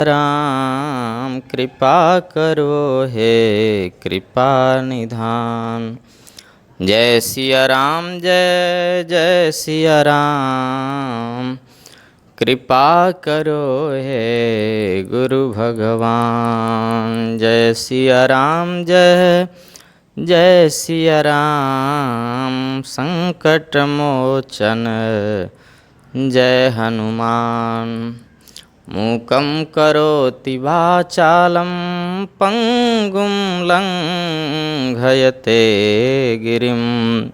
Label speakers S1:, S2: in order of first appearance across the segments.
S1: राम कृपा करो हे कृपा निधान। जय सिया राम जय जय सिया राम। कृपा करो हे गुरु भगवान। जय सिया राम जय जय सिया राम। संकट मोचन जय हनुमान। मूकं करोति वाचालं पंगुं लंघयते गिरिं।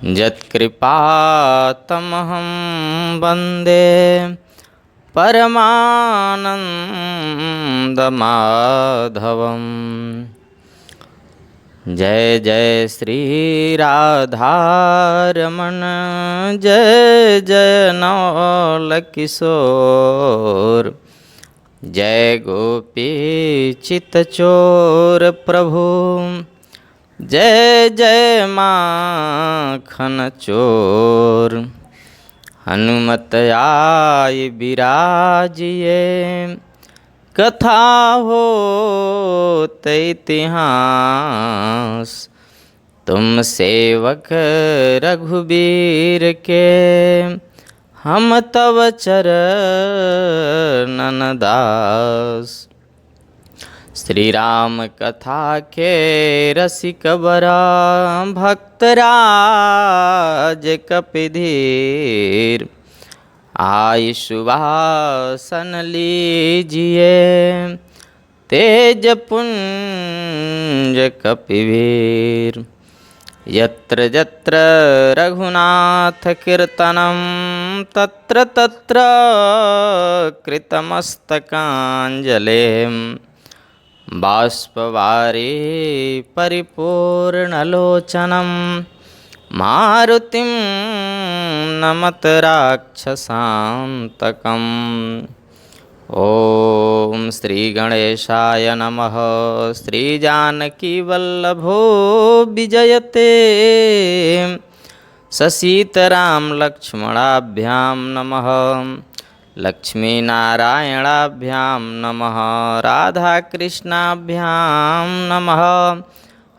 S1: यत्कृपातमहं वन्दे परमानन्दमाधवम्। जय जय श्री राधारमण जय जय नौल किशोर। जय गोपी चितचोर प्रभु जय जय माखन चोर। हनुमत आय बिराजिए कथा होत इतिहास। तुम सेवक रघुबीर के हम तव चरणन दास। श्री राम कथा के रसिक बरा भक्तराज कपिधीर। आय सुवासन लीजिए तेज पुंज कपिवीर। यत्र यत्र रघुनाथ कीर्तनं तत्र तत्र कृतमस्तकाञ्जलिं। बाष्पवारी परिपूर्णलोचनं मारुतिं नमत राक्षसान्तकम्। ओम श्री गणेशाय नमः। श्री जानकी वल्लभो विजयते। ससीतराम लक्ष्मणाभ्यां नमः। लक्ष्मी नारायणाभ्यां नमः। राधा कृष्णाभ्यां नमः।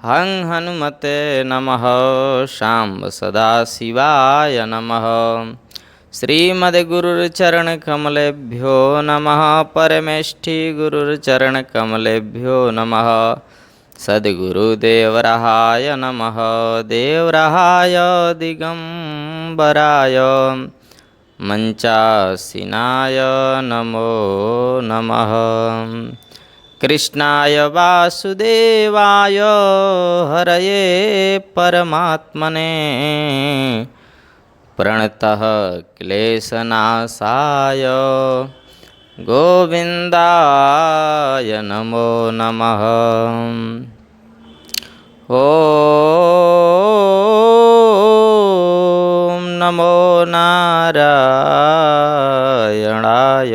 S1: हं हनुमते नमः। शाम्ब सदा शिवाय नमः। श्रीमद्गुरुचरणकमलेभ्यो नमः। परमेष्ठी गुरुचरणकमलेभ्यो नमः। सद्गुरुदेवरहाय नमः। देवरहाय दिगंबराय मंचासीनाय नमो नमः। कृष्णाय वासुदेवाय हरये परमात्मने प्रणतः क्लेशनाशाय गोविंदाय नमो नमः। ओम नमो नारायणाय।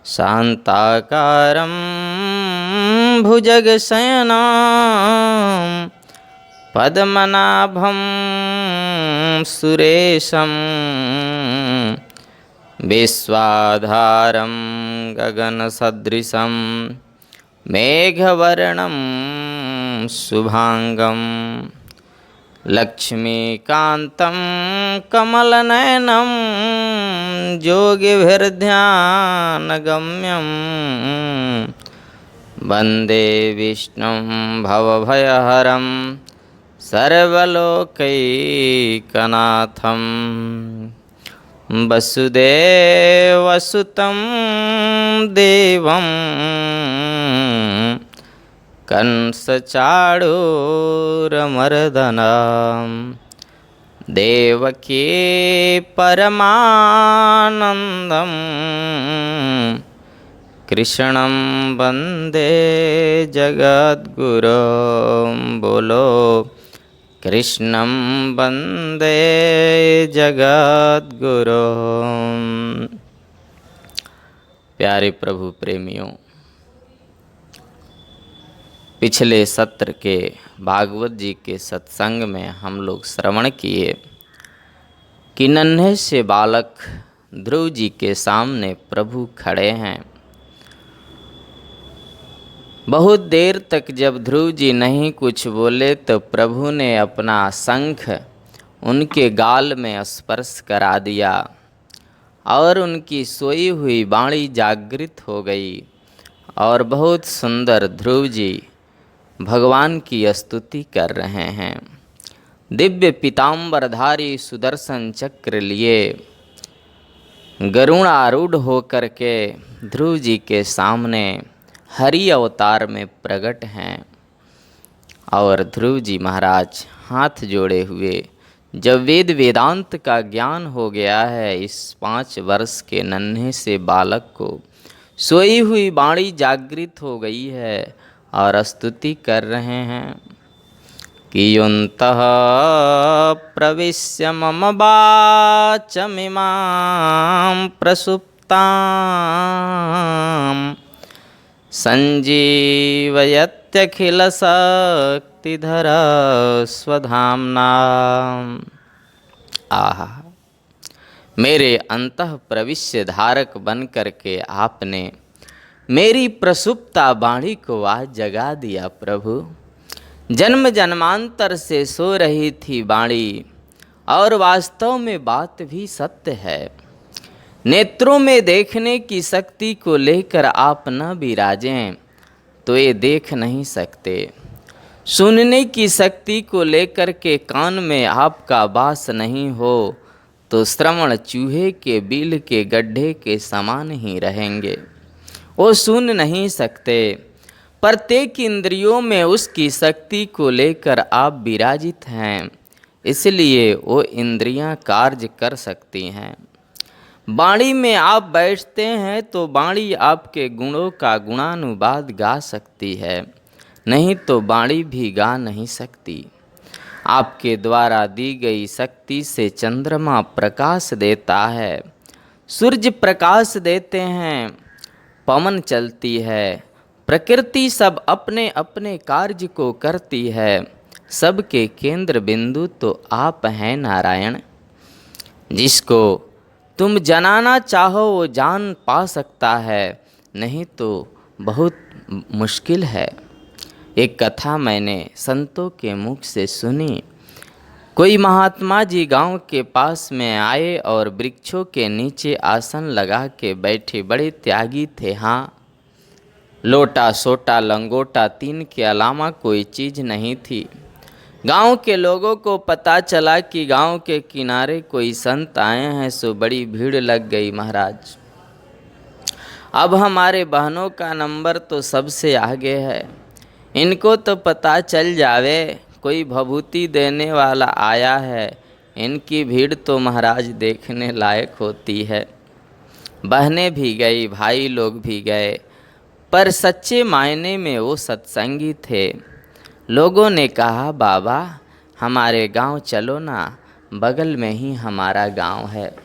S1: शान्ताकारं भुजगशयनं पद्मनाभं सुरेशं। विश्वाधारं गगनसदृशं मेघवर्णं शुभांगं। लक्ष्मीकान्तं कमलनयनं योगिभिर्ध्यानगम्यं। वन्दे विष्णुं भवभयहरं सर्वलोकैकनाथं। वसुदेवसुतं देवं कंसचाणूरमर्दनं। देवकी परमानन्दं कृष्णं वन्दे जगद्गुरुं। बोलो कृष्णं वन्दे जगद्गुरुं। प्यारे प्रभु प्रेमियों, पिछले सत्र के भागवत जी के सत्संग में हम लोग श्रवण किए कि नन्हे से बालक ध्रुव जी के सामने प्रभु खड़े हैं। बहुत देर तक जब ध्रुव जी नहीं कुछ बोले तो प्रभु ने अपना शंख उनके गाल में स्पर्श करा दिया और उनकी सोई हुई वाणी जागृत हो गई और बहुत सुंदर ध्रुव जी भगवान की स्तुति कर रहे हैं। दिव्य पीताम्बरधारी सुदर्शन चक्र लिए गरुणारूढ़ होकर के ध्रुव जी के सामने हरि अवतार में प्रकट हैं। और ध्रुव जी महाराज हाथ जोड़े हुए, जब वेद वेदांत का ज्ञान हो गया है इस 5 वर्ष के नन्हे से बालक को, सोई हुई वाणी जागृत हो गई है और स्तुति कर रहे हैं कि युन्तः प्रविश्य मम वाचमिमां प्रसुप्तां संजीवयत्यखिलशक्तिधर स्वधाम्ना। आहा, मेरे अंतः प्रविश्य धारक बन करके आपने मेरी प्रसुप्ता वाणी को आज जगा दिया प्रभु। जन्म जन्मांतर से सो रही थी वाणी और वास्तव में बात भी सत्य है। नेत्रों में देखने की शक्ति को लेकर आप न विराजें तो ये देख नहीं सकते। सुनने की शक्ति को लेकर के कान में आपका वास नहीं हो तो श्रवण चूहे के बिल के गड्ढे के समान ही रहेंगे, वो सुन नहीं सकते। प्रत्येक इंद्रियों में उसकी शक्ति को लेकर आप विराजित हैं, इसलिए वो इंद्रियां कार्य कर सकती हैं। वाणी में आप बैठते हैं तो वाणी आपके गुणों का गुणानुवाद गा सकती है, नहीं तो वाणी भी गा नहीं सकती। आपके द्वारा दी गई शक्ति से चंद्रमा प्रकाश देता है, सूर्य प्रकाश देते हैं, पवन चलती है, प्रकृति सब अपने अपने कार्य को करती है। सबके केंद्र बिंदु तो आप हैं नारायण। जिसको तुम जनाना चाहो वो जान पा सकता है, नहीं तो बहुत मुश्किल है। एक कथा मैंने संतों के मुख से सुनी। कोई महात्मा जी गांव के पास में आए और वृक्षों के नीचे आसन लगा के बैठे। बड़े त्यागी थे। हाँ, लोटा सोटा लंगोटा 3 के अलावा कोई चीज़ नहीं थी। गांव के लोगों को पता चला कि गांव के किनारे कोई संत आए हैं, सो बड़ी भीड़ लग गई महाराज। अब हमारे बहनों का नंबर तो सबसे आगे है, इनको तो पता चल जावे कोई भभूति देने वाला आया है। इनकी भीड़ तो महाराज देखने लायक होती है। बहनें भी गई, भाई लोग भी गए, पर सच्चे मायने में वो सत्संगी थे। लोगों ने कहा, बाबा हमारे गांव चलो ना, बगल में ही हमारा गांव है।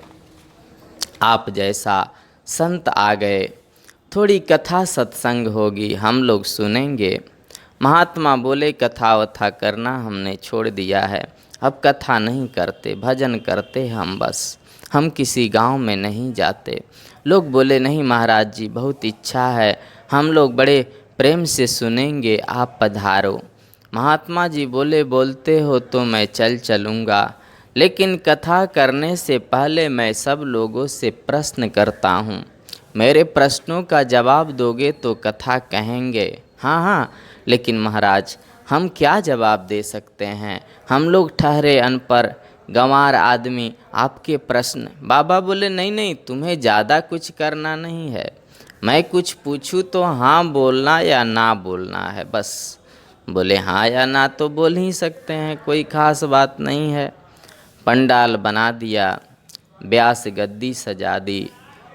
S1: आप जैसा संत आ गए, थोड़ी कथा सत्संग होगी, हम लोग सुनेंगे। महात्मा बोले, कथा वथा करना हमने छोड़ दिया है, अब कथा नहीं करते, भजन करते हम बस, हम किसी गांव में नहीं जाते। लोग बोले, नहीं महाराज जी बहुत इच्छा है, हम लोग बड़े प्रेम से सुनेंगे, आप पधारो। महात्मा जी बोले, बोलते हो तो मैं चलूँगा, लेकिन कथा करने से पहले मैं सब लोगों से प्रश्न करता हूँ। मेरे प्रश्नों का जवाब दोगे तो कथा कहेंगे। हाँ हाँ, लेकिन महाराज हम क्या जवाब दे सकते हैं, हम लोग ठहरे अनपढ़ गंवार आदमी, आपके प्रश्न। बाबा बोले, नहीं नहीं, तुम्हें ज़्यादा कुछ करना नहीं है, मैं कुछ पूछूं तो हाँ बोलना या ना बोलना है बस। बोले, हाँ या ना तो बोल ही सकते हैं, कोई ख़ास बात नहीं है। पंडाल बना दिया, व्यास गद्दी सजा दी,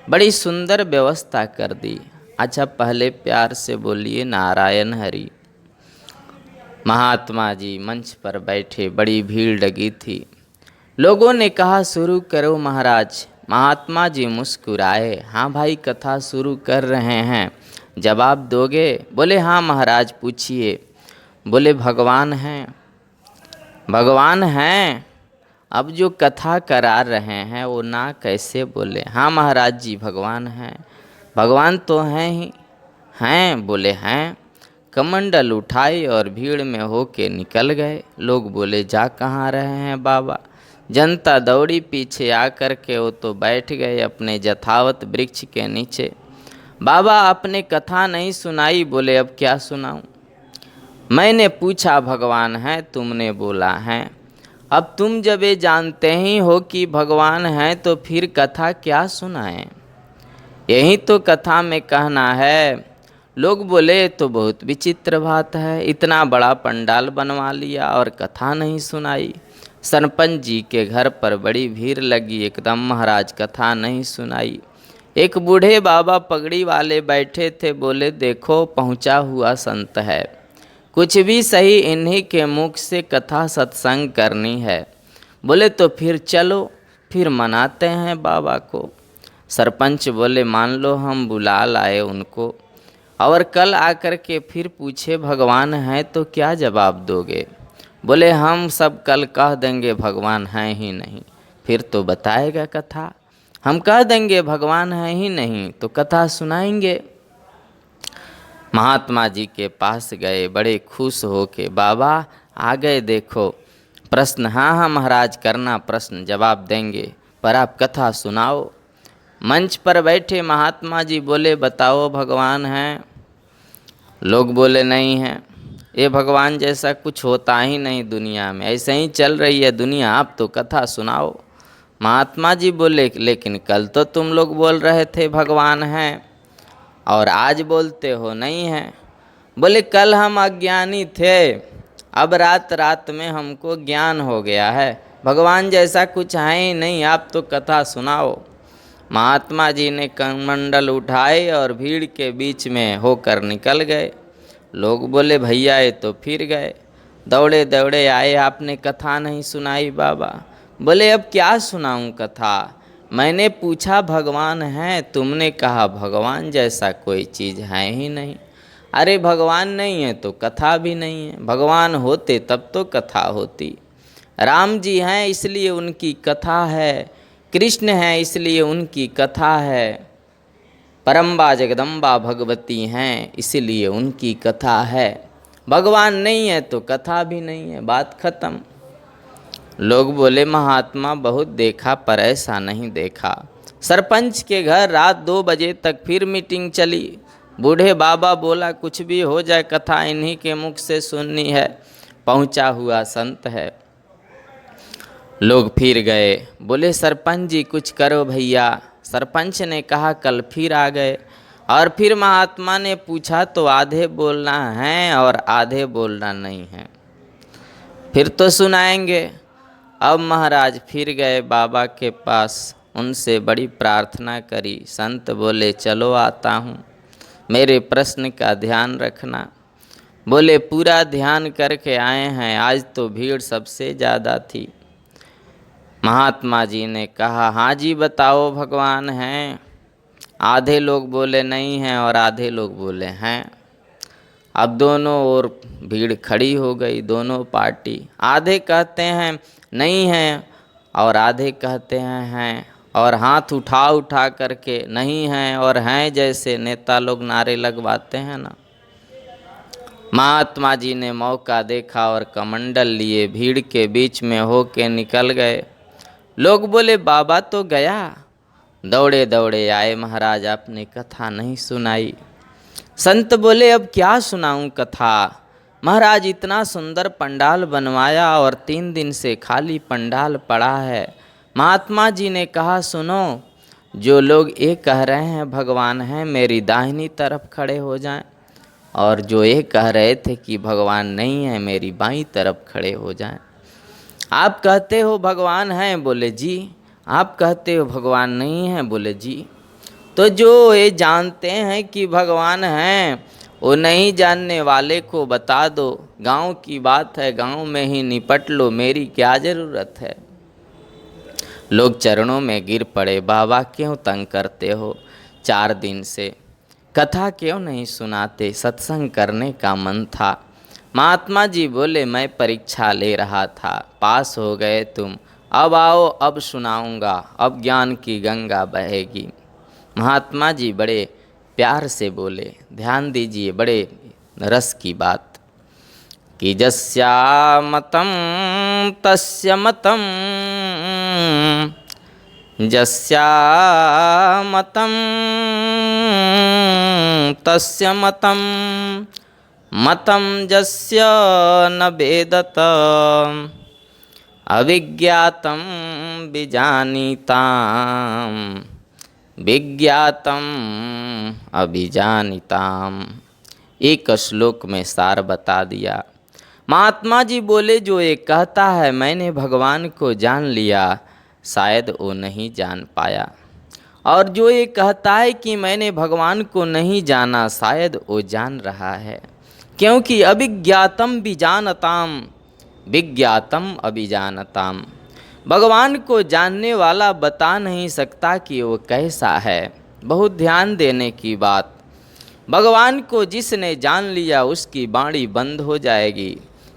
S1: बड़ी सुंदर व्यवस्था कर दी। अच्छा, पहले प्यार से बोलिए नारायण हरि। महात्मा जी मंच पर बैठे, बड़ी भीड़ लगी थी। लोगों ने कहा, शुरू करो महाराज। महात्मा जी मुस्कुराए, हाँ भाई कथा शुरू कर रहे हैं, जवाब दोगे? बोले, हाँ महाराज पूछिए। बोले, भगवान हैं? भगवान हैं? अब जो कथा करा रहे हैं वो ना कैसे बोले। हाँ महाराज जी भगवान हैं, भगवान तो हैं ही हैं। बोले हैं। कमंडल उठाई और भीड़ में होके निकल गए। लोग बोले जा कहाँ रहे हैं बाबा। जनता दौड़ी पीछे आकर के वो तो बैठ गए अपने जथावत वृक्ष के नीचे। बाबा आपने कथा नहीं सुनाई। बोले अब क्या सुनाऊं। मैंने पूछा भगवान है, तुमने बोला है। अब तुम जब ये जानते ही हो कि भगवान है तो फिर कथा क्या सुनाएं। यही तो कथा में कहना है। लोग बोले तो बहुत विचित्र बात है, इतना बड़ा पंडाल बनवा लिया और कथा नहीं सुनाई। सरपंच जी के घर पर बड़ी भीड़ लगी, एकदम महाराज कथा नहीं सुनाई। एक बूढ़े बाबा पगड़ी वाले बैठे थे, बोले देखो पहुंचा हुआ संत है, कुछ भी सही इन्हीं के मुख से कथा सत्संग करनी है। बोले तो फिर चलो, फिर मनाते हैं बाबा को। सरपंच बोले मान लो हम बुला लाए उनको और कल आकर के फिर पूछे भगवान है तो क्या जवाब दोगे। बोले हम सब कल कह देंगे भगवान है ही नहीं, फिर तो बताएगा कथा। हम कह देंगे भगवान है ही नहीं तो कथा सुनाएंगे। महात्मा जी के पास गए बड़े खुश हो के, बाबा आ गए देखो। प्रश्न हाँ हाँ महाराज करना, प्रश्न जवाब देंगे, पर आप कथा सुनाओ। मंच पर बैठे महात्मा जी बोले बताओ भगवान हैं। लोग बोले नहीं हैं, ये भगवान जैसा कुछ होता ही नहीं दुनिया में, ऐसे ही चल रही है दुनिया, आप तो कथा सुनाओ। महात्मा जी बोले लेकिन कल तो तुम लोग बोल रहे थे भगवान हैं और आज बोलते हो नहीं हैं। बोले कल हम अज्ञानी थे, अब रात रात में हमको ज्ञान हो गया है, भगवान जैसा कुछ है ही नहीं, आप तो कथा सुनाओ। महात्मा जी ने कमंडल उठाए और भीड़ के बीच में होकर निकल गए। लोग बोले भैया ये तो फिर गए, दौड़े दौड़े आए, आपने कथा नहीं सुनाई बाबा। बोले अब क्या सुनाऊं कथा, मैंने पूछा भगवान है, तुमने कहा भगवान जैसा कोई चीज़ है ही नहीं। अरे भगवान नहीं है तो कथा भी नहीं है, भगवान होते तब तो कथा होती। राम जी हैं इसलिए उनकी कथा है, कृष्ण हैं इसलिए उनकी कथा है, परम्बा जगदम्बा भगवती हैं इसलिए उनकी कथा है। भगवान नहीं है तो कथा भी नहीं है, बात खत्म। लोग बोले महात्मा बहुत देखा पर ऐसा नहीं देखा। सरपंच के घर रात 2 बजे तक फिर मीटिंग चली। बूढ़े बाबा बोला कुछ भी हो जाए कथा इन्हीं के मुख से सुननी है, पहुंचा हुआ संत है। लोग फिर गए, बोले सरपंच जी कुछ करो भैया। सरपंच ने कहा कल फिर आ गए और फिर महात्मा ने पूछा तो आधे बोलना है और आधे बोलना नहीं है, फिर तो सुनाएंगे। अब महाराज फिर गए बाबा के पास, उनसे बड़ी प्रार्थना करी। संत बोले चलो आता हूँ, मेरे प्रश्न का ध्यान रखना। बोले पूरा ध्यान करके आए हैं, आज तो भीड़ सबसे ज़्यादा थी। महात्मा जी ने कहा हाँ जी बताओ भगवान हैं। आधे लोग बोले नहीं हैं और आधे लोग बोले हैं। अब दोनों ओर भीड़ खड़ी हो गई, दोनों पार्टी, आधे कहते हैं नहीं हैं और आधे कहते हैं, और हाथ उठा उठा करके नहीं हैं और हैं जैसे नेता लोग नारे लगवाते हैं ना। महात्मा जी ने मौका देखा और कमंडल लिए भीड़ के बीच में होके निकल गए। लोग बोले बाबा तो गया, दौड़े दौड़े आए महाराज आपने कथा नहीं सुनाई। संत बोले अब क्या सुनाऊं कथा, महाराज इतना सुंदर पंडाल बनवाया और 3 दिन से खाली पंडाल पड़ा है। महात्मा जी ने कहा सुनो, जो लोग ये कह रहे हैं भगवान हैं मेरी दाहिनी तरफ खड़े हो जाएं, और जो ये कह रहे थे कि भगवान नहीं है मेरी बाईं तरफ खड़े हो जाएं। आप कहते हो भगवान हैं, बोले जी। आप कहते हो भगवान नहीं है, बोले जी। तो जो ये जानते हैं कि भगवान हैं वो नहीं जानने वाले को बता दो, गांव की बात है गांव में ही निपट लो, मेरी क्या ज़रूरत है। लोग चरणों में गिर पड़े, बाबा क्यों तंग करते हो, 4 दिन से कथा क्यों नहीं सुनाते, सत्संग करने का मन था। महात्मा जी बोले मैं परीक्षा ले रहा था, पास हो गए तुम, अब आओ अब सुनाऊंगा, अब ज्ञान की गंगा बहेगी। महात्मा जी बड़े प्यार से बोले, ध्यान दीजिए, बड़े रस की बात, कि जस्या मतम तस्य मतम, जस्या मतम तस्य मतम, मतम जस्य न वेदत, अविज्ञातम विजानीताम, विज्ञातम अभिजानिताम। एक श्लोक में सार बता दिया। महात्मा जी बोले, जो ये कहता है मैंने भगवान को जान लिया, शायद वो नहीं जान पाया, और जो ये कहता है कि मैंने भगवान को नहीं जाना, शायद वो जान रहा है। क्योंकि अभिज्ञातम विजानताम, विज्ञातम अभिजानताम। भगवान को जानने वाला बता नहीं सकता कि वो कैसा है। बहुत ध्यान देने की बात, भगवान को जिसने जान लिया उसकी वाणी बंद हो जाएगी,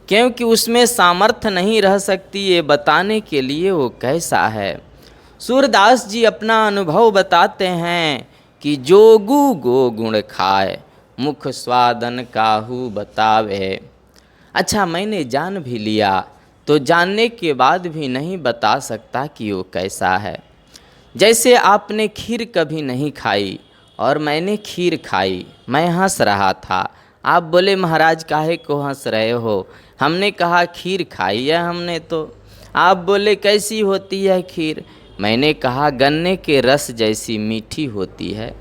S1: क्योंकि उसमें सामर्थ्य नहीं रह सकती ये बताने के लिए वो कैसा है। सूरदास जी अपना अनुभव बताते हैं कि जोगु गो गुण खाए, मुख स्वादन काहू बतावे। अच्छा, मैंने जान भी लिया तो जानने के बाद भी नहीं बता सकता कि वो कैसा है। जैसे आपने खीर कभी नहीं खाई और मैंने खीर खाई, मैं हंस रहा था, आप बोले महाराज काहे को हंस रहे हो? हमने कहा खीर खाई है हमने तो। आप बोले कैसी होती है खीर? मैंने कहा गन्ने के रस जैसी मीठी होती है।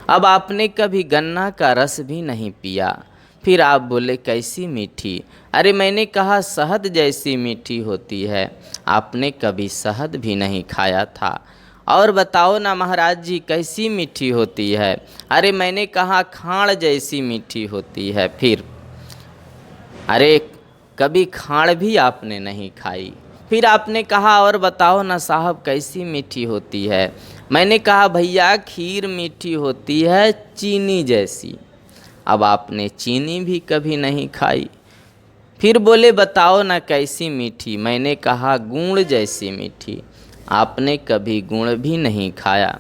S1: अब आपने कभी गन्ना का रस भी नहीं पिया, फिर आप बोले कैसी मीठी? अरे मैंने कहा शहद जैसी मीठी होती है। आपने कभी शहद भी नहीं खाया था। और बताओ ना महाराज जी कैसी मीठी होती है? अरे मैंने कहा खाड़ जैसी मीठी होती है। फिर अरे कभी खाड़ भी आपने नहीं खाई। फिर आपने कहा और बताओ ना साहब कैसी मीठी होती है? मैंने कहा भैया खीर मीठी होती है चीनी जैसी। अब आपने चीनी भी कभी नहीं खाई। फिर बोले बताओ ना कैसी मीठी? मैंने कहा गुड़ जैसी मीठी। आपने कभी गुड़ भी नहीं खाया।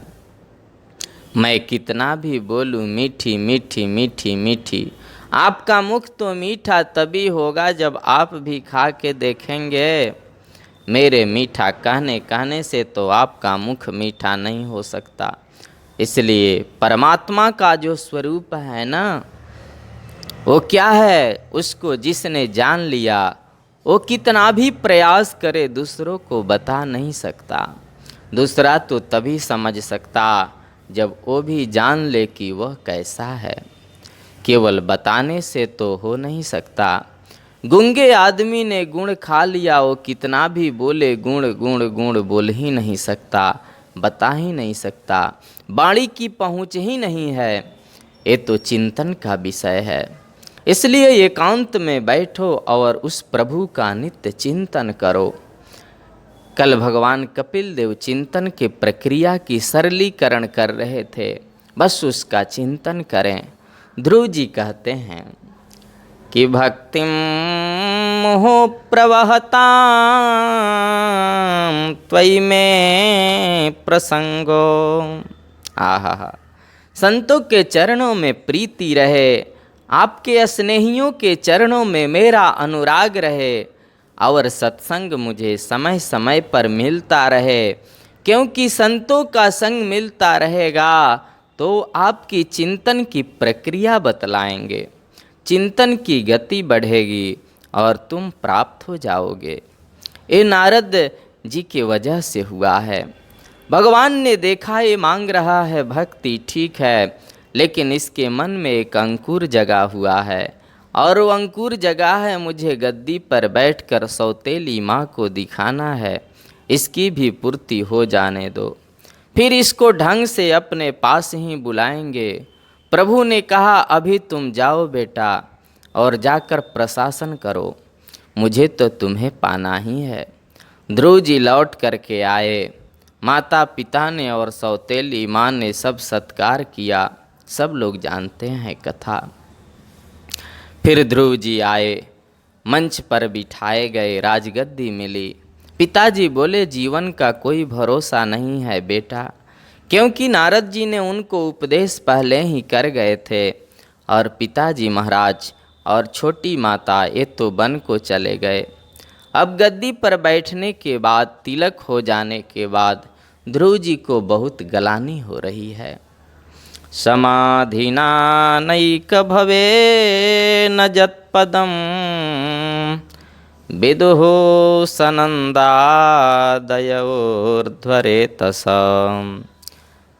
S1: मैं कितना भी बोलूं मीठी मीठी मीठी मीठी, आपका मुख तो मीठा तभी होगा जब आप भी खा के देखेंगे। मेरे मीठा कहने से तो आपका मुख मीठा नहीं हो सकता। इसलिए परमात्मा का जो स्वरूप है ना, वो क्या है? उसको जिसने जान लिया वो कितना भी प्रयास करे दूसरों को बता नहीं सकता। दूसरा तो तभी समझ सकता जब वो भी जान ले कि वह कैसा है। केवल बताने से तो हो नहीं सकता। गूंगे आदमी ने गुण खा लिया, वो कितना भी बोले गुण गुण गुण बोल ही नहीं सकता, बता ही नहीं सकता। वाणी की पहुँच ही नहीं है। ये तो चिंतन का विषय है। इसलिए एकांत में बैठो और उस प्रभु का नित्य चिंतन करो। कल भगवान कपिल देव चिंतन के प्रक्रिया की सरलीकरण कर रहे थे, बस उसका चिंतन करें। ध्रुव जी कहते हैं कि भक्तिम मोह प्रवहतां त्वयि में प्रसंगो। आहा, संतों के चरणों में प्रीति रहे, आपके स्नेहियों के चरणों में मेरा अनुराग रहे, और सत्संग मुझे समय समय पर मिलता रहे। क्योंकि संतों का संग मिलता रहेगा तो आपकी चिंतन की प्रक्रिया बतलाएंगे, चिंतन की गति बढ़ेगी और तुम प्राप्त हो जाओगे। ये नारद जी की वजह से हुआ है। भगवान ने देखा ये मांग रहा है भक्ति, ठीक है, लेकिन इसके मन में एक अंकुर जगा हुआ है, और वो अंकुर जगा है मुझे गद्दी पर बैठकर सौतेली माँ को दिखाना है। इसकी भी पूर्ति हो जाने दो, फिर इसको ढंग से अपने पास ही बुलाएंगे। प्रभु ने कहा अभी तुम जाओ बेटा और जाकर प्रशासन करो, मुझे तो तुम्हें पाना ही है। ध्रुव जी लौट करके आए। माता पिता ने और सौतेली माँ ने सब सत्कार किया, सब लोग जानते हैं कथा। फिर ध्रुव जी आए, मंच पर बिठाए गए, राजगद्दी मिली। पिताजी बोले, जीवन का कोई भरोसा नहीं है बेटा, क्योंकि नारद जी ने उनको उपदेश पहले ही कर गए थे और पिताजी महाराज और छोटी माता ये तो वन को चले गए। अब गद्दी पर बैठने के बाद, तिलक हो जाने के बाद ध्रुव जी को बहुत गलानी हो रही है। समाधिना नैक भवे न जत्पदम विदुः सनन्दादयोर्ध्वरेतस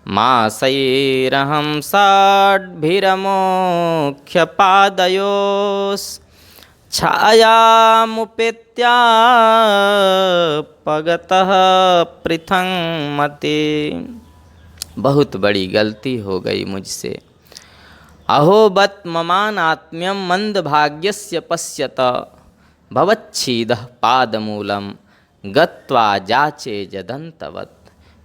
S1: मासैरहं षड्भिरमोख्यपादयोस् छायामुपेत्यापगतः पृथंग मते। बहुत बड़ी गलती हो गई मुझसे। अहो बत ममान आत्म्यम मंद भाग्यस्य पश्यत भवच्छीदः पादमूलम गत्वा जाचे जदंतवत।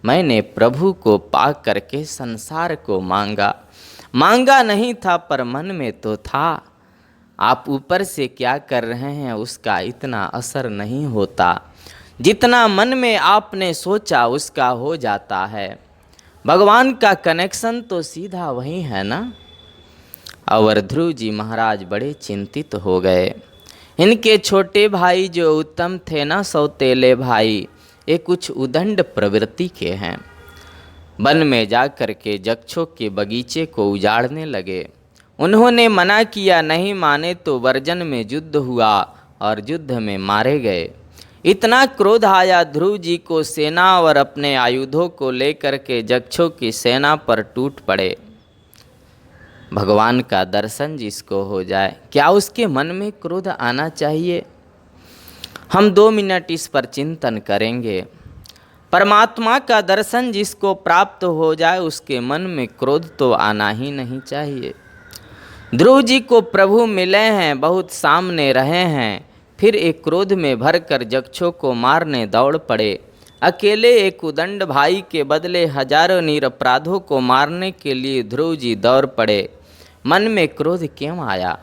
S1: मैंने प्रभु को पा करके संसार को मांगा नहीं था, पर मन में तो था। आप ऊपर से क्या कर रहे हैं उसका इतना असर नहीं होता, जितना मन में आपने सोचा उसका हो जाता है। भगवान का कनेक्शन तो सीधा वही है ना। और ध्रुव जी महाराज बड़े चिंतित हो गए। इनके छोटे भाई जो उत्तम थे ना, सौतेले भाई, ये कुछ उदंड प्रवृत्ति के हैं। वन में जा कर के जक्षों के बगीचे को उजाड़ने लगे। उन्होंने मना किया, नहीं माने तो वर्जन में युद्ध हुआ और युद्ध में मारे गए। इतना क्रोध आया ध्रुव जी को, सेना और अपने आयुधों को लेकर के जक्षों की सेना पर टूट पड़े। भगवान का दर्शन जिसको हो जाए, क्या उसके मन में क्रोध आना चाहिए? हम 2 मिनट इस पर चिंतन करेंगे। परमात्मा का दर्शन जिसको प्राप्त हो जाए उसके मन में क्रोध तो आना ही नहीं चाहिए। ध्रुव जी को प्रभु मिले हैं, बहुत सामने रहे हैं, फिर एक क्रोध में भरकर जक्षों को मारने दौड़ पड़े। अकेले एक उदंड भाई के बदले हजारों निरपराधों को मारने के लिए ध्रुव जी दौड़ पड़े। मन में क्रोध क्यों आया?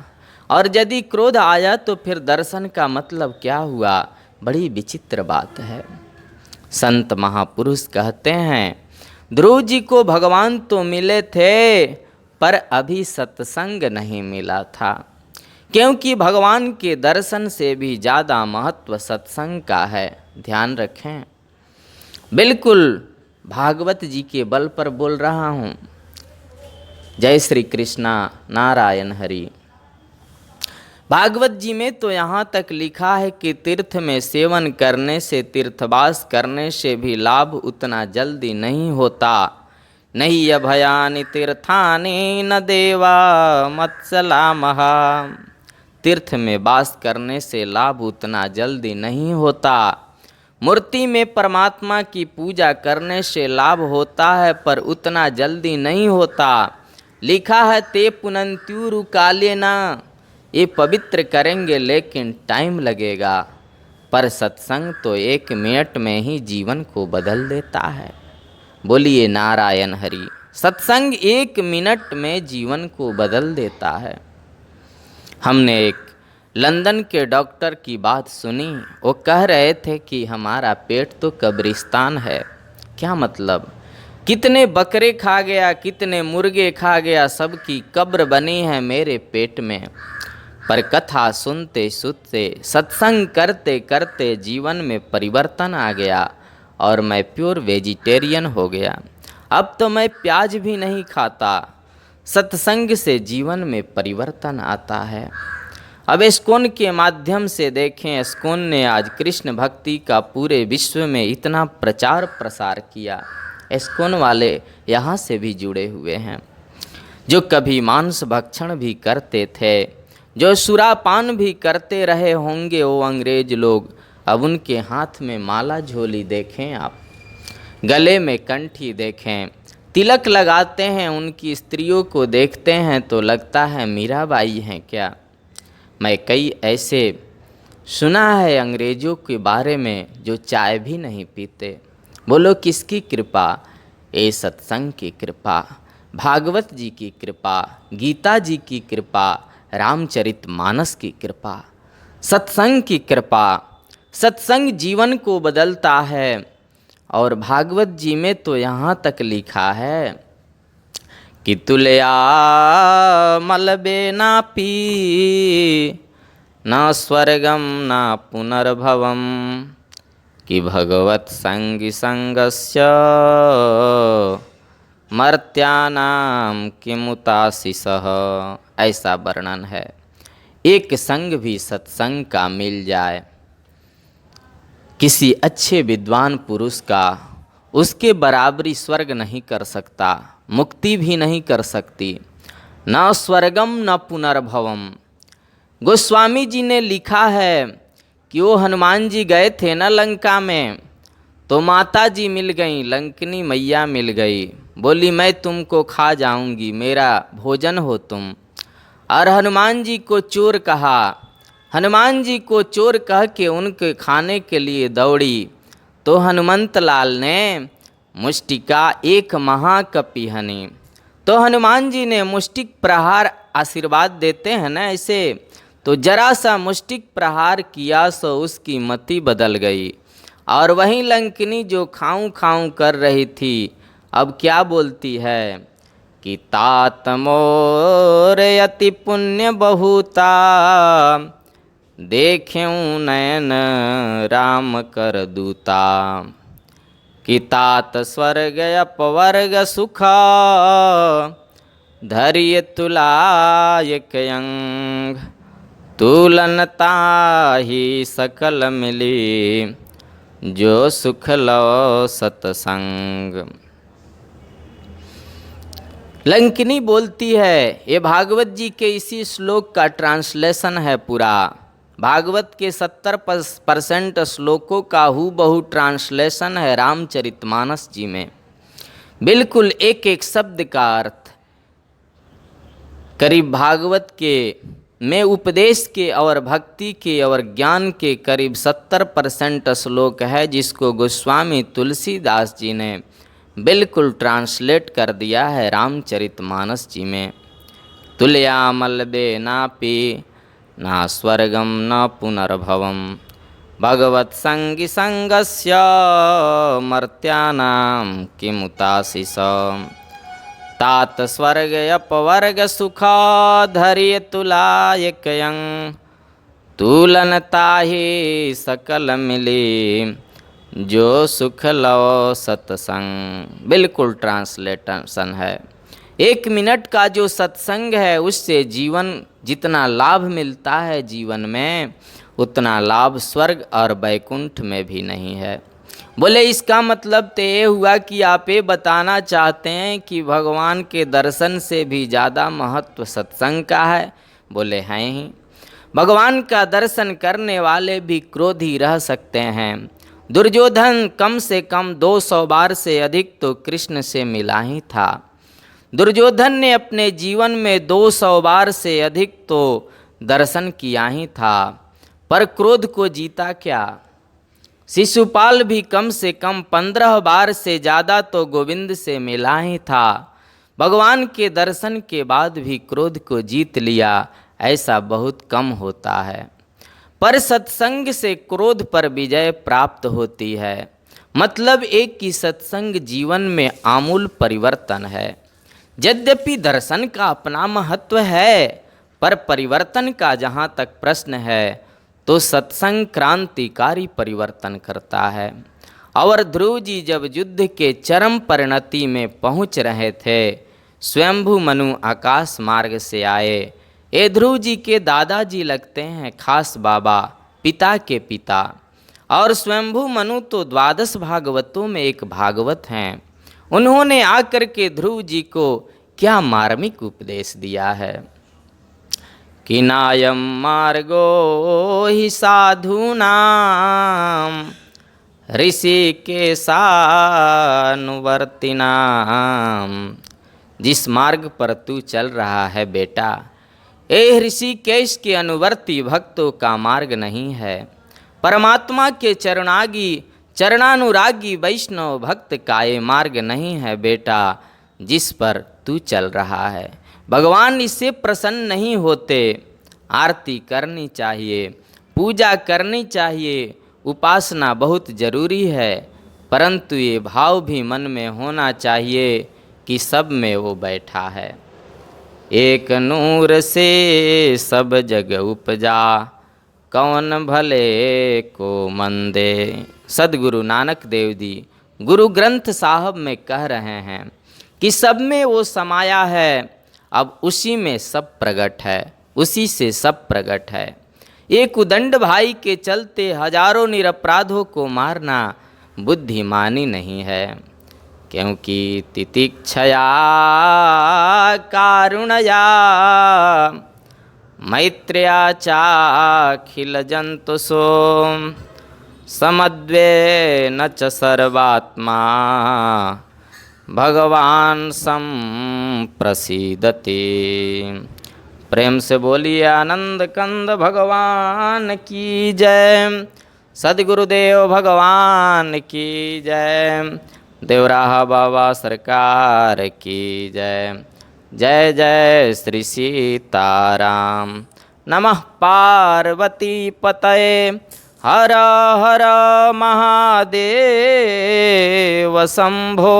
S1: और यदि क्रोध आया तो फिर दर्शन का मतलब क्या हुआ? बड़ी विचित्र बात है। संत महापुरुष कहते हैं, ध्रुव जी को भगवान तो मिले थे, पर अभी सत्संग नहीं मिला था, क्योंकि भगवान के दर्शन से भी ज़्यादा महत्व सत्संग का है। ध्यान रखें। बिल्कुल भागवत जी के बल पर बोल रहा हूँ। जय श्री कृष्णा, नारायण हरि। भागवत जी में तो यहाँ तक लिखा है कि तीर्थ में सेवन करने से, तीर्थवास करने से भी लाभ उतना जल्दी नहीं होता। नहीं अभयानि तीर्थानि न देवा मत्सलामः। तीर्थ में वास करने से लाभ उतना जल्दी नहीं होता। मूर्ति में परमात्मा की पूजा करने से लाभ होता है, पर उतना जल्दी नहीं होता। लिखा है, ते पुनंत्युरु कालेना, ये पवित्र करेंगे लेकिन टाइम लगेगा। पर सत्संग तो 1 मिनट में ही जीवन को बदल देता है। बोलिए नारायण हरि। सत्संग 1 मिनट में जीवन को बदल देता है। हमने एक लंदन के डॉक्टर की बात सुनी। वो कह रहे थे कि हमारा पेट तो कब्रिस्तान है। क्या मतलब? कितने बकरे खा गया, कितने मुर्गे खा गया, सबकी कब्र बनी है मेरे पेट में। पर कथा सुनते सुनते, सत्संग करते करते जीवन में परिवर्तन आ गया और मैं प्योर वेजिटेरियन हो गया। अब तो मैं प्याज भी नहीं खाता। सत्संग से जीवन में परिवर्तन आता है। अब इस्कॉन के माध्यम से देखें, इस्कॉन ने आज कृष्ण भक्ति का पूरे विश्व में इतना प्रचार प्रसार किया। इस्कॉन वाले यहाँ से भी जुड़े हुए हैं। जो कभी मांस भक्षण भी करते थे, जो सुरापान भी करते रहे होंगे वो अंग्रेज लोग, अब उनके हाथ में माला झोली देखें आप, गले में कंठी देखें, तिलक लगाते हैं। उनकी स्त्रियों को देखते हैं तो लगता है मीराबाई हैं क्या। मैं कई ऐसे सुना है अंग्रेज़ों के बारे में जो चाय भी नहीं पीते। बोलो किसकी कृपा? ये सत्संग की कृपा, भागवत जी की कृपा, गीता जी की कृपा, रामचरितमानस की कृपा, सत्संग की कृपा। सत्संग जीवन को बदलता है। और भागवत जी में तो यहाँ तक लिखा है कि तुलया मलबे ना पी न स्वर्गम न पुनर्भवम कि भगवत संगी संगस्य मर्त्यानाम किमुताशिषः। ऐसा वर्णन है। एक संग भी सत्संग का मिल जाए किसी अच्छे विद्वान पुरुष का, उसके बराबरी स्वर्ग नहीं कर सकता, मुक्ति भी नहीं कर सकती। न स्वर्गम न पुनर्भवम। गोस्वामी जी ने लिखा है कि वो हनुमान जी गए थे न लंका में, तो माता जी मिल गई, लंकनी मैया मिल गई, बोली मैं तुमको खा जाऊंगी, मेरा भोजन हो तुम। और हनुमान जी को चोर कहा। हनुमान जी को चोर कह के उनके खाने के लिए दौड़ी, तो हनुमंत लाल ने मुष्टिका एक महाकपिहनी। तो हनुमान जी ने मुष्टिक प्रहार, आशीर्वाद देते हैं ना ऐसे, तो जरा सा मुष्टिक प्रहार किया सो उसकी मति बदल गई। और वहीं लंकिनी जो खाऊं खाऊं कर रही थी, अब क्या बोलती है कि तात मोर अति पुण्य बहुता देख्यूं नयन राम कर दूता कि तात स्वर्ग अपवर्ग सुख धैर्य तुलायक अंग तुलनता ही सकल मिली जो सुख लो सतसंग। लंकिनी बोलती है, ये भागवत जी के इसी श्लोक का ट्रांसलेशन है पूरा। भागवत के 70% श्लोकों का हूबहू ट्रांसलेशन है रामचरितमानस जी में। बिल्कुल एक एक शब्द का अर्थ। करीब भागवत के में उपदेश के और भक्ति के और ज्ञान के करीब 70% श्लोक है, जिसको गोस्वामी तुलसीदास जी ने बिल्कुल ट्रांसलेट कर दिया है रामचरितमानस जी में। तुलया मलबे नापि ना स्वर्गम न पुनर्भवम भगवत संगी संगस्य मर्त्यानाम किमुताशिषः तात स्वर्ग अपवर्ग सुख धैर्य तुलायक अंग तुलनता ही सकल मिली जो सुख लो सत्संग। बिल्कुल ट्रांसलेशन है। 1 मिनट का जो सत्संग है, उससे जीवन जितना लाभ मिलता है जीवन में, उतना लाभ स्वर्ग और वैकुंठ में भी नहीं है। बोले इसका मतलब तो ये हुआ कि आप ये बताना चाहते हैं कि भगवान के दर्शन से भी ज़्यादा महत्व सत्संग का है? बोले हैं ही। भगवान का दर्शन करने वाले भी क्रोधी रह सकते हैं। दुर्योधन कम से कम 200 बार से अधिक तो कृष्ण से मिला ही था। दुर्योधन ने अपने जीवन में 200 बार से अधिक तो दर्शन किया ही था, पर क्रोध को जीता क्या? शिशुपाल भी कम से कम 15 बार से ज़्यादा तो गोविंद से मिला ही था। भगवान के दर्शन के बाद भी क्रोध को जीत लिया, ऐसा बहुत कम होता है। पर सत्संग से क्रोध पर विजय प्राप्त होती है। मतलब एक कि सत्संग जीवन में आमूल परिवर्तन है। यद्यपि दर्शन का अपना महत्व है, पर परिवर्तन का जहाँ तक प्रश्न है तो सत्संग क्रांतिकारी परिवर्तन करता है। और ध्रुव जी जब युद्ध के चरम परिणति में पहुँच रहे थे, स्वयंभू मनु आकाश मार्ग से आए। ये ध्रुव जी के दादाजी लगते हैं, खास बाबा, पिता के पिता। और स्वयंभू मनु तो 12 भागवतों में एक भागवत हैं। उन्होंने आकर के ध्रुव जी को क्या मार्मिक उपदेश दिया है कि नायम मार्गो ही साधूनाम ऋषिकेशानुवर्तिनाम। जिस मार्ग पर तू चल रहा है बेटा, ये ऋषिकेश के अनुवर्ती भक्तों का मार्ग नहीं है। परमात्मा के चरणानुरागी वैष्णव भक्त का ये मार्ग नहीं है बेटा, जिस पर तू चल रहा है। भगवान इससे प्रसन्न नहीं होते। आरती करनी चाहिए, पूजा करनी चाहिए, उपासना बहुत जरूरी है, परंतु ये भाव भी मन में होना चाहिए कि सब में वो बैठा है। एक नूर से सब जग उपजा, कौन भले को मंदे। सदगुरु नानक देव जी गुरु ग्रंथ साहब में कह रहे हैं कि सब में वो समाया है, अब उसी में सब प्रगट है, उसी से सब प्रगट है। एक उदंड भाई के चलते हजारों निरपराधों को मारना बुद्धिमानी नहीं है, क्योंकि तितिक्षया कारुणया मैत्र्या चाखिल जंतुषो समद्वे न च सर्वात्मा भगवान संप्रसीदति। प्रेम से बोलिए आनंद कंद भगवान की जय, सदगुरुदेव भगवान की जय, देवराहा बाबा सरकार की जय। जय जय श्री सीताराम। नमः पार्वती पतये, हर हर महादेव शंभो।